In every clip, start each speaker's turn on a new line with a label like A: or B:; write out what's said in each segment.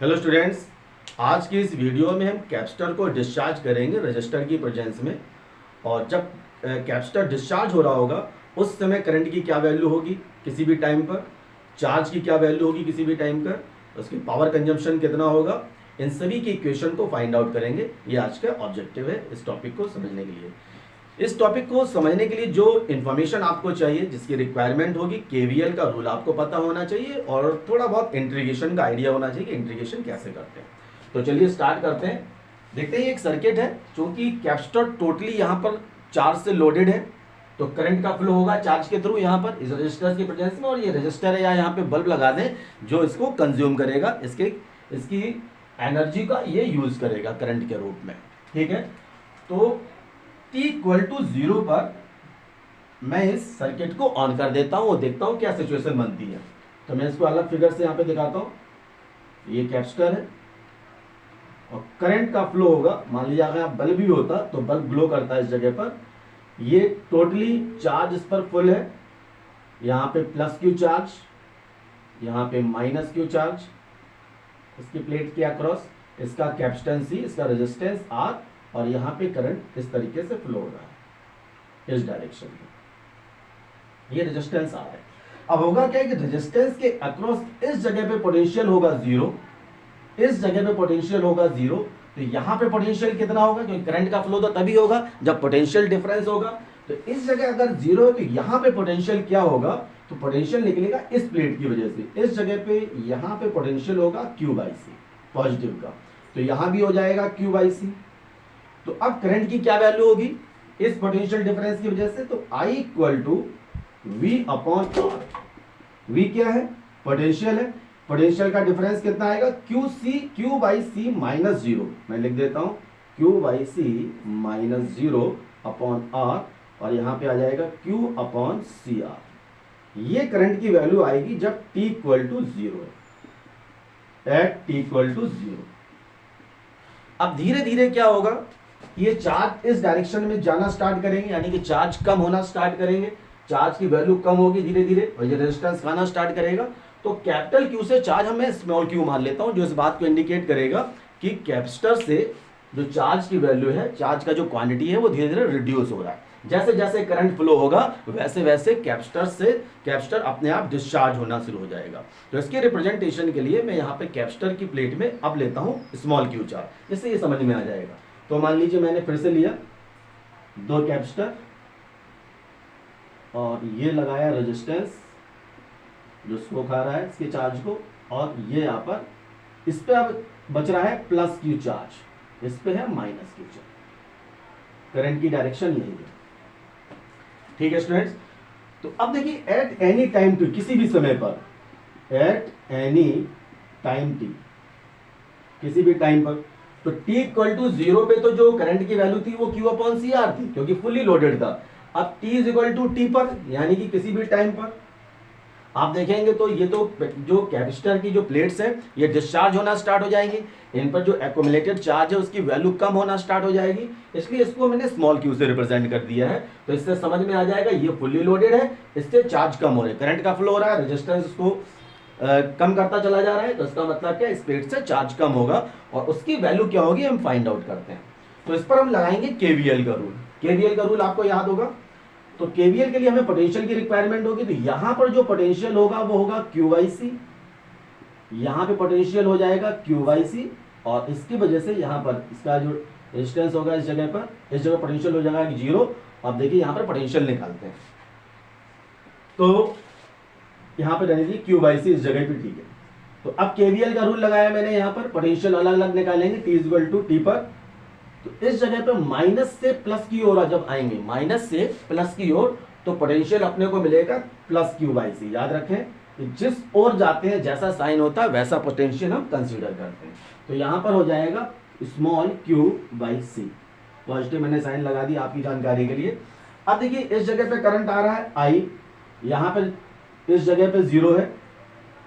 A: Hello students, आज की इस वीडियो में हम कैपेसिटर को डिस्चार्ज करेंगे रजिस्टर की प्रेजेंस में। और जब कैपेसिटर डिस्चार्ज हो रहा होगा उस समय करंट की क्या वैल्यू होगी किसी भी टाइम पर, चार्ज की क्या वैल्यू होगी किसी भी टाइम पर, उसकी पावर कंजम्पशन कितना होगा, इन सभी की इक्वेशन को फाइंड आउट करेंगे। ये आज का ऑब्जेक्टिव है इस टॉपिक को समझने के लिए। इस टॉपिक को समझने के लिए जो इन्फॉर्मेशन आपको चाहिए, जिसकी रिक्वायरमेंट होगी, केवीएल का रूल आपको पता होना चाहिए और थोड़ा बहुत इंटीग्रेशन का आइडिया होना चाहिए कि इंटीग्रेशन कैसे करते हैं। तो चलिए स्टार्ट करते हैं। देखते हैं एक सर्किट है जो कि कैपेसिटर टोटली यहाँ पर चार्ज से लोडेड है। तो करंट का फ्लो होगा चार्ज के थ्रू यहाँ पर इस रजिस्टर की प्रेजेंस में, और ये रजिस्टर है या यहाँ पे बल्ब लगा दें जो इसको कंज्यूम करेगा, इसकी एनर्जी का ये यूज करेगा करंट के रूप में। ठीक है, तो t इक्वल टू 0 पर मैं इस सर्किट को ऑन कर देता हूं और देखता हूं क्या सिचुएशन बनती है। तो मैं इसको अलग फिगर से यहां पे दिखाता हूं। ये कैपेसिटर है और करंट का फ्लो होगा। मान लीजिए अगर बल्ब भी होता तो बल्ब ग्लो करता है इस जगह पर। ये टोटली चार्ज इस पर फुल है। यहां पे प्लस क्यू चार्ज, यहां पे माइनस क्यू चार्ज इसकी प्लेट के अक्रॉस, इसका कैपेसिटेंस C, इसका रेजिस्टेंस R, और यहां पे करंट इस तरीके से फ्लो हो रहा है इस डायरेक्शन में। ये रेजिस्टेंस आ रहा है। अब होगा क्या है कि रेजिस्टेंस के अक्रॉस इस जगह पे पोटेंशियल होगा 0, इस जगह पे पोटेंशियल होगा 0। तो यहां पे पोटेंशियल कितना होगा, क्योंकि करंट का फ्लो तो तभी होगा जब पोटेंशियल डिफरेंस होगा। तो इस जगह अगर 0 है तो यहां पे पोटेंशियल क्या होगा, तो पोटेंशियल निकलेगा इस प्लेट की वजह से। इस जगह पे यहां पे पोटेंशियल होगा Q/C पॉजिटिव का, तो यहां भी हो जाएगा Q/C। तो अब करंट की क्या वैल्यू होगी इस पोटेंशियल डिफरेंस की वजह से, तो I equal to V/R। V क्या है, पोटेंशियल है। पोटेंशियल का डिफरेंस कितना आएगा, Q/C माइनस 0। मैं लिख देता हूं Q/C माइनस 0 अपॉन R, और यहां पे आ जाएगा Q/CR। ये करंट की वैल्यू आएगी जब t इक्वल टू 0 है, एट t इक्वल टू 0। अब धीरे धीरे क्या होगा, ये चार्ज इस डायरेक्शन में जाना स्टार्ट करेंगे, यानी कि चार्ज कम होना स्टार्ट करेंगे। चार्ज की वैल्यू कम होगी धीरे धीरे और ये रेजिस्टेंस खाना स्टार्ट करेगा। तो कैपिटल Q से चार्ज हमें स्मॉल q मान लेता हूं, जो इस बात को इंडिकेट करेगा कि कैपेसिटर से जो चार्ज की वैल्यू है, चार्ज का जो क्वांटिटी है, वो धीरे धीरे रिड्यूस हो रहा है। जैसे जैसे करंट फ्लो होगा वैसे वैसे कैपेसिटर अपने आप डिस्चार्ज होना शुरू हो जाएगा। तो इसके रिप्रेजेंटेशन के लिए मैं यहाँ पे कैपेसिटर की प्लेट में अब लेता हूँ स्मॉल q चार्ज, जिससे ये समझ में आ जाएगा। तो मान लीजिए मैंने फिर से लिया 2 कैपेसिटर और ये लगाया रेजिस्टेंस जो इसको खा रहा है इसके चार्ज को, और ये यहाँ पर इस पे अब बच रहा है प्लस क्यू चार्ज, इस पे है माइनस क्यू चार्ज। करंट की डायरेक्शन यही है। ठीक है स्टूडेंट्स, तो अब देखिए एट एनी टाइम टी, किसी भी समय पर, एट एनी टाइम टी, किसी भी टाइम पर, तो t इक्वल टू 0 पे तो जो करंट की वैल्यू थी वो Q/CR थी, क्योंकि फुली लोडेड था। अब t इक्वल टू t पर, यानी कि किसी भी टाइम पर आप देखेंगे तो ये तो जो कैपेसिटर की जो प्लेट्स है ये डिस्चार्ज होना स्टार्ट हो जाएंगी। इन पर जो एक्यूमुलेटेड चार्ज है उसकी वैल्यू कम होना स्टार्ट हो जाएगी, इसलिए इसको मैंने स्मॉल q से रिप्रेजेंट कर दिया है। तो इससे समझ में आ जाएगा ये फुल्ली लोडेड है, इससे चार्ज कम हो रहा है, करंट का फ्लो हो रहा है, रेजिस्टेंस इसको कम करता चला जा रहा है। तो इसका मतलब क्या, इस प्लेट से चार्ज कम होगा और उसकी वैल्यू क्या होगी हम फाइंड आउट करते हैं। तो इस पर हम लगाएंगे केवीएल का रूल। केवीएल का रूल आपको याद होगा। तो केवीएल के लिए हमें पोटेंशियल की रिक्वायरमेंट होगी, तो यहां पर जो पोटेंशियल होगा वो होगा Q/C। यहां पे पोटेंशियल हो जाएगा Q/C, और इसकी वजह से यहां पर इसका जो रेजिस्टेंस होगा इस जगह पर, इस जगह पोटेंशियल हो जाएगा 0। अब देखिए यहां पर पोटेंशियल निकालते हैं, तो यहां पर रहने दीजिए Q/C इस जगह पे। ठीक है, तो अब केवीएल का रूल लगाया मैंने, यहां पर पोटेंशियल अलग अलग निकालेंगे t इक्वल टू t पर। तो इस जगह पे माइनस से प्लस की ओर जब आएंगे, माइनस से प्लस की ओर, तो पोटेंशियल अपने को मिलेगा प्लस Q/C। याद रखें कि जिस ओर जाते हैं जैसा साइन होता है वैसा पोटेंशियल हम कंसीडर करते हैं। तो यहां पर हो जाएगा स्मॉल Q/C। पॉजिटिव मैंने साइन लगा दी आपकी जानकारी के लिए। अब देखिए इस जगह पे करंट आ रहा है I, यहां पर इस जगह पे 0 है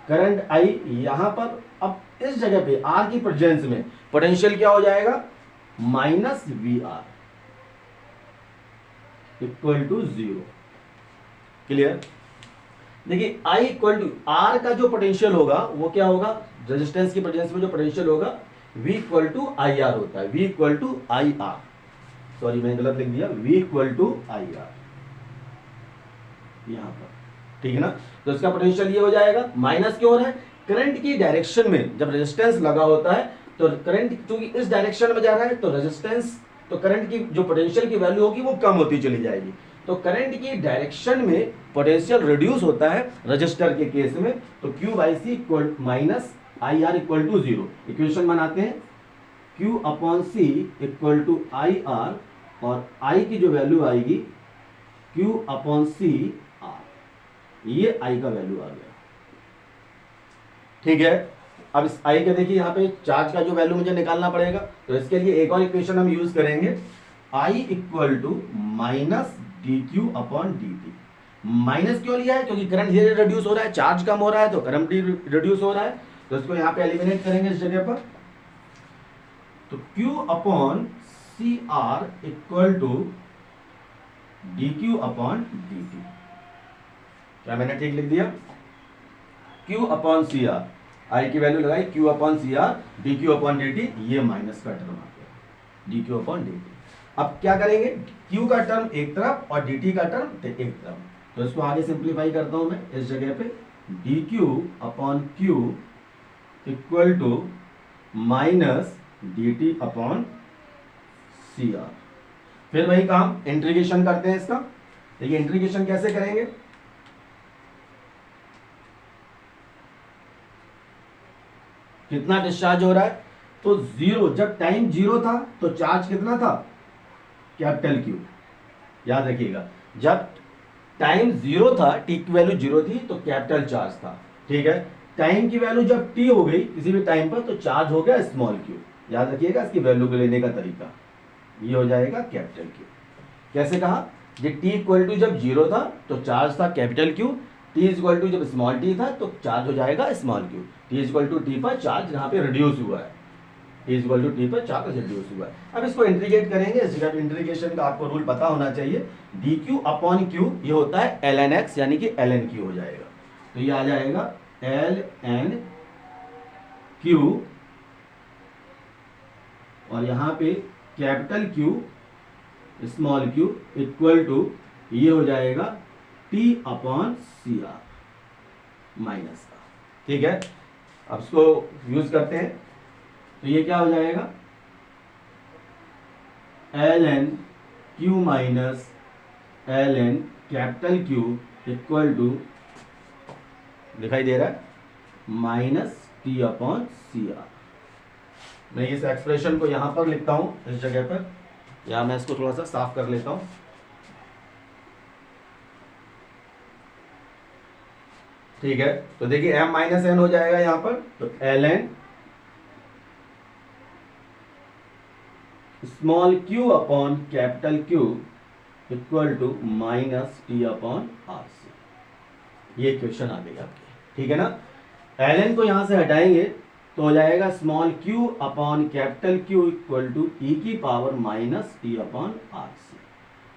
A: करंट I यहां पर। अब इस जगह पे R की प्रेजेंस में पोटेंशियल क्या हो जाएगा, minus VR equal to 0। Clear. देखिए I इक्वल टू R का जो पोटेंशियल होगा वो क्या होगा, रेजिस्टेंस की प्रेजेंस में जो पोटेंशियल होगा V equal to I R होता है, V equal to I R, sorry मैंने गलत लिख दिया, V equal to I R यहां पर, ठीक है ना। तो इसका पोटेंशियल ये हो जाएगा, माइनस क्यों हो रहा है, करंट की डायरेक्शन में जब रेजिस्टेंस लगा होता है तो करंट क्योंकि इस डायरेक्शन में जा रहा है तो रेजिस्टेंस, तो करंट की जो पोटेंशियल की वैल्यू होगी वो कम होती चली जाएगी। तो करंट की डायरेक्शन में पोटेंशियल रिड्यूस होता है रजिस्टर के केस में, तो Q by C equal minus I R equal to zero. Equation बनाते हैं, Q upon C equal to I R, और I की जो वैल्यू आएगी Q अपॉन सी आर, ये I का वैल्यू आ गया, ठीक है। अब इस I के देखिए यहाँ पे चार्ज का जो वैल्यू मुझे निकालना पड़ेगा, तो इसके लिए एक और इक्वेशन हम यूज करेंगे, I equal to minus D Q upon D T. माइनस क्यों लिया है, क्योंकि करंट धीरे धीरे रिड्यूस हो रहा है, चार्ज कम हो रहा है तो करंट भी रिड्यूस हो रहा है, तो इसको यहाँ पे एलिमिनेट करेंगे इस जगह पर। तो Q upon C R equal to D Q upon D T. क्या मैंने ठीक लिख दिया, Q upon C R, I की वैल्यू लगाई Q upon C R, D Q upon D T, ये माइनस का टर्म आ गया, D Q upon D T. अब क्या करेंगे, Q का टर्म एक तरफ और dt का टर्म एक तरफ, तो इसको आगे सिंप्लीफाई करता हूं मैं इस जगह पे, dq upon q equal to minus dt upon C R. फिर वही काम, इंटीग्रेशन करते हैं इसका। देखिए इंटीग्रेशन कैसे करेंगे, कितना डिस्चार्ज हो रहा है, तो जीरो, जब टाइम जीरो था तो चार्ज कितना था, कैपिटल Q, याद रखिएगा, जब टाइम जीरो था, टी की वैल्यू जीरो थी तो कैपिटल चार्ज था, ठीक है। टाइम की वैल्यू जब टी हो गई किसी भी टाइम पर तो चार्ज हो गया स्मॉल q, याद रखिएगा इसकी वैल्यू को लेने का तरीका, ये हो जाएगा कैपिटल Q। कैसे कहा, ये टी इक्वल टू जब जीरो था तो चार्ज था capital Q, T equal to जब स्मॉल टी था तो चार्ज हो जाएगा small q, T equal to T पर चार्ज यहाँ पे रिड्यूस हुआ है, इक्वल टू टी पर चार्ज रिड्यूस हुआ है। अब इसको इंटीग्रेट करेंगे, इस जगह इंटीग्रेशन का आपको रूल पता होना चाहिए, डी क्यू अपॉन क्यू ये होता है एल एन एक्स, यानी कि एल एन क्यू हो जाएगा, तो ये आ जाएगा एल एन क्यू, और यहाँ पे capital Q small Q equal to ये हो जाएगा T upon C R minus का, ठीक है। अब इसको यूज करते हैं, तो ये क्या हो जाएगा, L N Q minus L N capital Q equal to, दिखाई दे रहा है, minus T upon C R. मैं इस एक्सप्रेशन को यहां पर लिखता हूं इस जगह पर, या मैं इसको थोड़ा सा साफ कर लेता हूं, ठीक है। तो देखिए m माइनस एन हो जाएगा यहां पर, तो L N small q upon capital Q equal to minus T upon R C, ये क्वेश्चन आ गई आपकी, ठीक है ना। एल एन को यहां से हटाएंगे तो हो जाएगा small q upon capital Q equal to E की power minus T upon R C,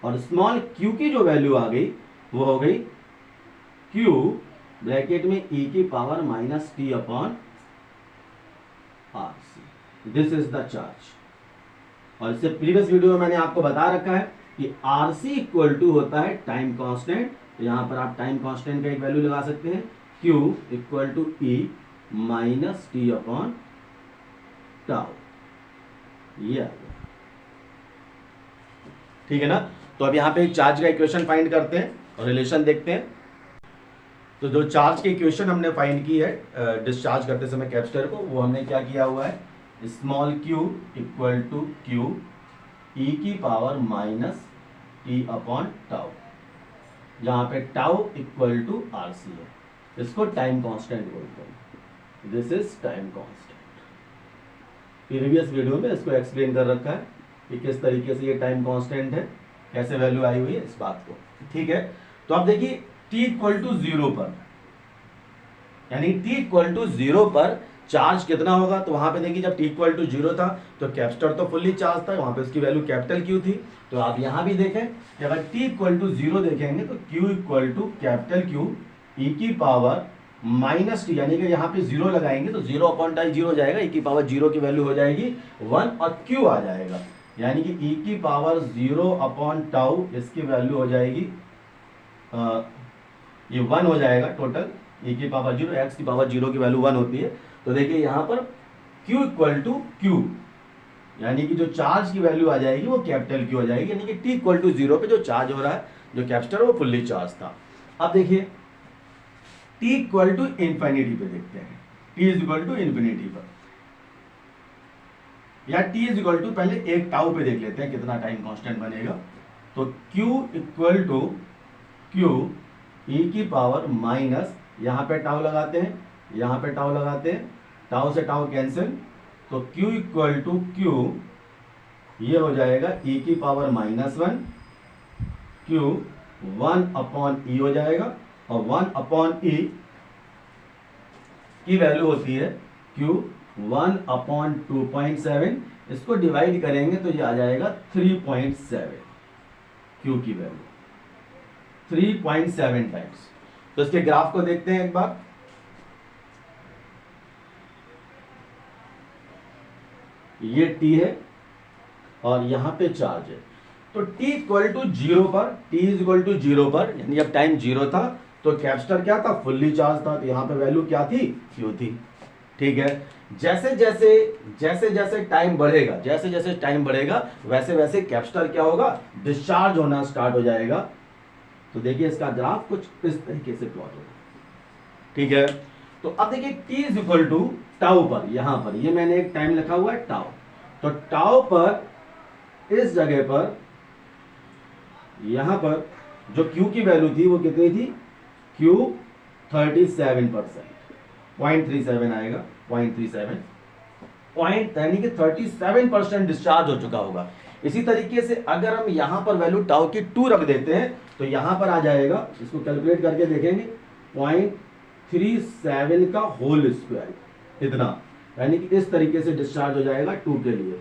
A: और स्मॉल q की जो वैल्यू आ गई वो हो गई q ब्रैकेट में e की power minus T upon R C, this is the charge. और इससे प्रीवियस वीडियो में मैंने आपको बता रखा है कि आर सी इक्वल टू होता है टाइम कांस्टेंट, तो यहां पर आप टाइम कांस्टेंट का एक वैल्यू लगा सकते हैं, Q equal to E minus T upon tau, ये आ गया, ठीक है ना। तो अब यहाँ पे एक चार्ज का इक्वेशन फाइंड करते हैं और रिलेशन देखते हैं। तो जो चार्ज की इक्वेशन हमने फाइंड की है डिस्चार्ज करते समय कैपेसिटर को, वो हमने क्या किया हुआ है, small q equal to q e की power minus T upon tau, जहां पे tau equal to R C है, इसको टाइम कांस्टेंट बोलते हैं, this is time constant. Previous video में इसको एक्सप्लेन कर रखा है कि किस तरीके से ये टाइम कांस्टेंट है, कैसे वैल्यू आई हुई है इस बात को, ठीक है। तो अब देखिए t इक्वल टू जीरो पर, यानी t इक्वल टू जीरो पर चार्ज कितना होगा, तो वहां पे देखिए जब t इक्वल टू जीरो था तो कैपेसिटर तो फुल्ली चार्ज था, वहां पे उसकी वैल्यू कैपिटल Q थी। तो आप यहां भी देखें कि अगर t इक्वल टू जीरो देखेंगे तो Q equal to capital Q e की पावर माइनस टी, यानी कि यहाँ पे जीरो लगाएंगे तो जीरो अपॉन टाई जीरो हो जाएगा, ई की पावर जीरो की वैल्यू हो जाएगी 1 और क्यू आ जाएगा, यानी कि ई की पावर जीरो अपॉन टाउ इसकी वैल्यू हो जाएगी ये 1 हो जाएगा टोटल, ई की पावर जीरो, एक्स की पावर जीरो की वैल्यू 1 होती है। तो देखिए यहाँ पर Q इक्वल टू क्यू, यानी कि जो चार्ज की वैल्यू आ जाएगी वो कैपिटल Q हो जाएगी, यानी कि T इक्वल टू जीरो पे जो चार्ज हो रहा है, जो कैपेसिटर वो फुल्ली चार्ज था। अब देखिए T इक्वल टू इन्फिनिटी पे देखते हैं, T is equal to infinity पर, या T इज इक्वल टू पहले एक टाउ पे देख लेते हैं कितना टाइम कांस्टेंट बनेगा। तो Q equal to Q E की पावर माइनस, यहाँ पे टाउ लगाते हैं, यहाँ पे टाउ लगाते हैं, टाउ से टाउ कैंसिल, तो Q इक्वल टू क्यू ये हो जाएगा ई की पावर -1, Q 1 अपॉन ई हो जाएगा, और 1 अपॉन ई की वैल्यू होती है Q 1 अपॉन 2.7, इसको डिवाइड करेंगे तो ये आ जाएगा 3.7, Q की वैल्यू 3.7 टाइम्स। तो इसके ग्राफ को देखते हैं एक बार। ये T है और यहां पे चार्ज है, तो T इक्वल टू जीरो पर, T is equal to zero पर, यानी जब टाइम जीरो था तो कैपेसिटर क्या था, फुल्ली चार्ज था, तो यहां पे वैल्यू क्या थी, Q थी। ठीक है, जैसे जैसे टाइम बढ़ेगा, जैसे जैसे टाइम बढ़ेगा वैसे वैसे कैपेसिटर क्या होगा, डिस्चार्ज होना स्टार्ट हो जाएगा। तो देखिए इसका ग्राफ कुछ इस तरीके से प्लॉट होगा। ठीक है, तो अब देखिए T is equal to tau पर, यहां पर ये मैंने एक टाइम लिखा हुआ है टाउ, तो टाउ पर इस जगह पर यहां पर जो Q की वैल्यू थी वो कितनी थी, Q 37%, 0.37 आएगा, 0.37 पॉइंट, यानी कि 37% डिस्चार्ज हो चुका होगा। इसी तरीके से अगर हम यहां पर वैल्यू टाउ की 2 रख देते हैं तो यहां पर आ जाएगा, इसको कैलकुलेट करके देखेंगे, 0.37 का होल स्क्वायर, इतना, यानी कि इस तरीके से डिस्चार्ज हो जाएगा 2 के लिए।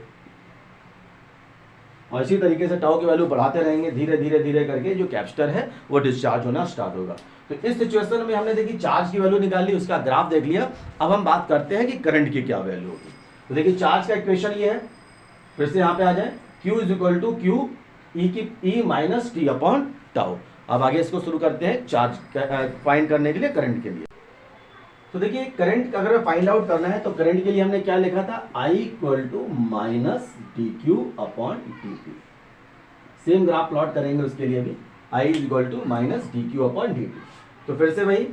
A: और इसी तरीके से टाउ की वैल्यू बढ़ाते रहेंगे, धीरे धीरे धीरे करके जो कैपेसिटर है वो डिस्चार्ज होना स्टार्ट होगा। तो इस सिचुएशन में हमने देखी चार्ज की वैल्यू निकाली, उसका ग्राफ देख लिया। अब हम बात करते हैं कि करंट की क्या वैल्यू होगी। तो देखिए चार्ज का इक्वेशन ये है, फिर से यहाँ पे आ जाए, Q is equal to Q E minus T upon tau. अब आगे इसको शुरू करते हैं चार्ज फाइंड करने के लिए, करंट के लिए। तो देखिए करंट अगर फाइंड आउट करना है तो करंट के लिए हमने क्या लिखा था, I equal to minus D Q upon D T. Same graph plot करेंगे उसके लिए भी, I equal to minus D Q upon D T. तो फिर से वही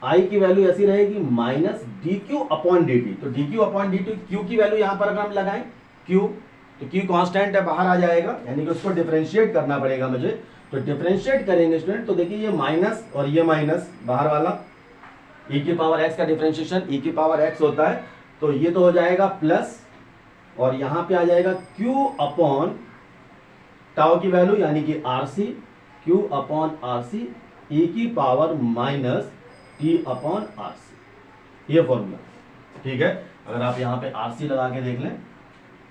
A: I की वैल्यू ऐसी रहेगी minus D Q upon D T. तो D Q upon D T, Q की वैल्यू यहां पर अगर हम लगाएं Q, तो Q कांस्टेंट है, बाहर आ जाएगा, यानी कि उसको डिफरेंशिएट करना पड़ेगा मुझे। तो डिफरेंशिएट करेंगे स्टूडेंट, तो देखिए ये माइनस और ये माइनस बाहर वाला, e की पावर x का डिफरेंशिएशन e की पावर x होता है, तो ये तो हो जाएगा प्लस, और यहां पे आ जाएगा q अपॉन टाउ की वैल्यू यानी कि RC, q upon RC e की power minus t upon RC, ये फॉर्मूला। ठीक है, अगर आप यहाँ पे RC लगा के देख लें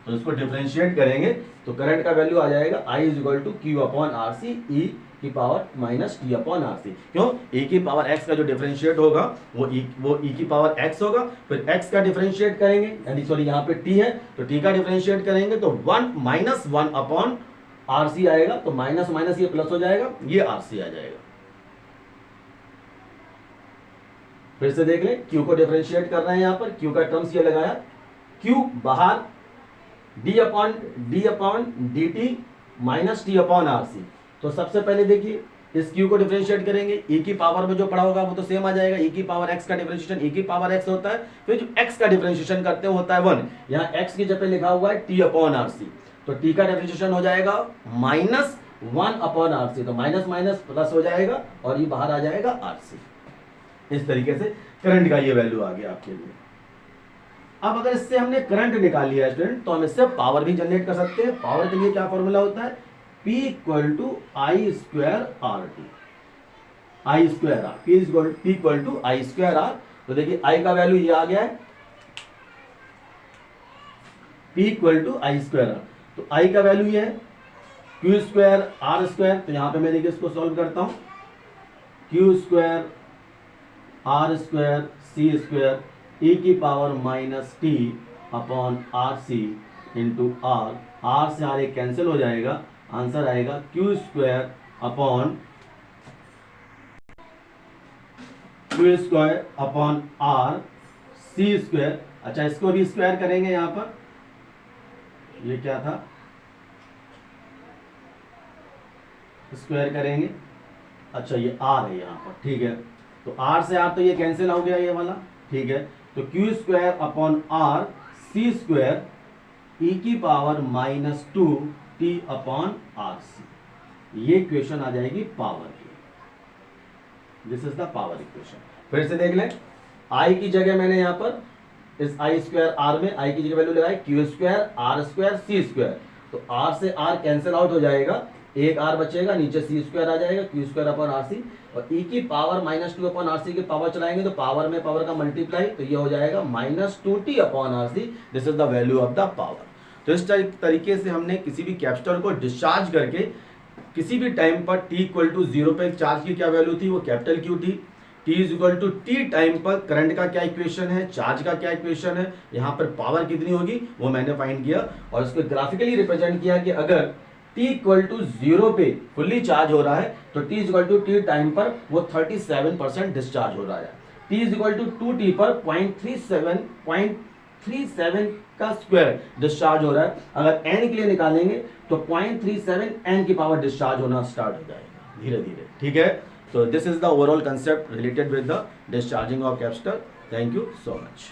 A: तो इसको डिफरेंशिएट करेंगे तो करंट का वैल्यू आ जाएगा I is equal to Q upon RC e की power minus T upon RC। क्यों, e की पावर x का जो डिफरेंशिएट होगा वो e की पावर x होगा, फिर x का डिफरेंशिएट करेंगे, यानी सॉरी यहाँ पे t है तो t का डिफरेंशिएट करेंगे तो 1 माइनस 1 अपॉन RC आएगा, तो माइनस माइनस ये प्लस हो जाएगा, ये RC आ जाएगा। फिर से देख लें, q को डिफरेंशिएट कर रहे हैं, यहाँ पर q का टर्म्स ये लगाया, q बाहर d upon dt minus T upon RC। तो सबसे पहले देखिए इस q को डिफरेंशिएट करेंगे, e की पावर में जो पड़ा होगा वो तो सेम आ जाएगा, e की पावर x का डिफरेंशिएशन e की पावर x होता है, फिर जो x का डिफरेंशिएशन करते हैं होता है 1, यहाँ x की जगह लिखा हुआ है t अपॉन RC, तो t का डिफरेंशिएशन हो जाएगा माइनस 1 अपॉन RC, तो माइनस माइनस प्लस हो जाएगा और ये बाहर आ जाएगा RC। इस तरीके से करंट का ये वैल्यू आ गया आपके लिए। अब अगर इससे हमने करंट निकाल लिया स्टूडेंट, तो हम इससे पावर भी जनरेट कर सकते हैं। पावर के लिए क्या फॉर्मूला होता है, P equal to I square R T, I square R, P equal to I square R. तो देखिए I का वैल्यू ये आ गया है, P equal to I square R, तो I का वैल्यू ये है Q स्क्वायर आर स्क्वायर। तो यहां पे मैं देखिए इसको सॉल्व करता हूं, Q square R square C square E की power minus T upon R C into R से आर एक कैंसिल हो जाएगा, आंसर आएगा Q square upon R C square. अच्छा, इसको भी स्क्वायर करेंगे यहाँ पर, ये क्या था, स्क्वायर करेंगे। अच्छा, ये आर है यहाँ पर, ठीक है, तो आर से आर तो ये कैंसिल हो गया ये वाला, ठीक है, तो Q square upon R C square E की power minus two T upon R C, ये इक्वेशन आ जाएगी पावर की। This is the power equation. फिर से देख लें, आई की जगह मैंने यहाँ पर इस आई स्क्वायर आर में आई की जगह वैल्यू लगाई Q square R square C square, तो आर से आर कैंसिल आउट हो जाएगा, एक आर बचेगा, नीचे सी स्क्वायर आ जाएगा, Q square upon R C, और ई की power minus two upon R C की पावर चलाएंगे तो पावर में पावर का मल्टीप्लाई, तो ये हो जाएगा minus two T upon R C. This is the value of the power. तो इस तरीके से हमने किसी भी कैपेसिटर को डिस्चार्ज करके किसी भी टाइम पर t इक्वल टू 0 पे चार्ज की क्या वैल्यू थी, वो कैपिटल क्यू थी। t is equal to T time पर करंट का क्या इक्वेशन है, चार्ज का क्या इक्वेशन है, यहाँ पर पावर कितनी होगी वो मैंने फाइंड किया और इसको ग्राफिकली रिप्रेजेंट किया कि अगर t इक्वल टू 0 पे फुल्ली चार्ज हो रहा है तो t equal to T time पर वो 37% डिस्चार्ज हो रहा है। t is equal to 2t पर 0.37 का स्क्वायर डिस्चार्ज हो रहा है। अगर n के लिए निकालेंगे तो 0.37 n की पावर डिस्चार्ज होना स्टार्ट हो जाएगा धीरे धीरे, ठीक है। So this is the overall concept related with the discharging of capacitor. Thank you so much.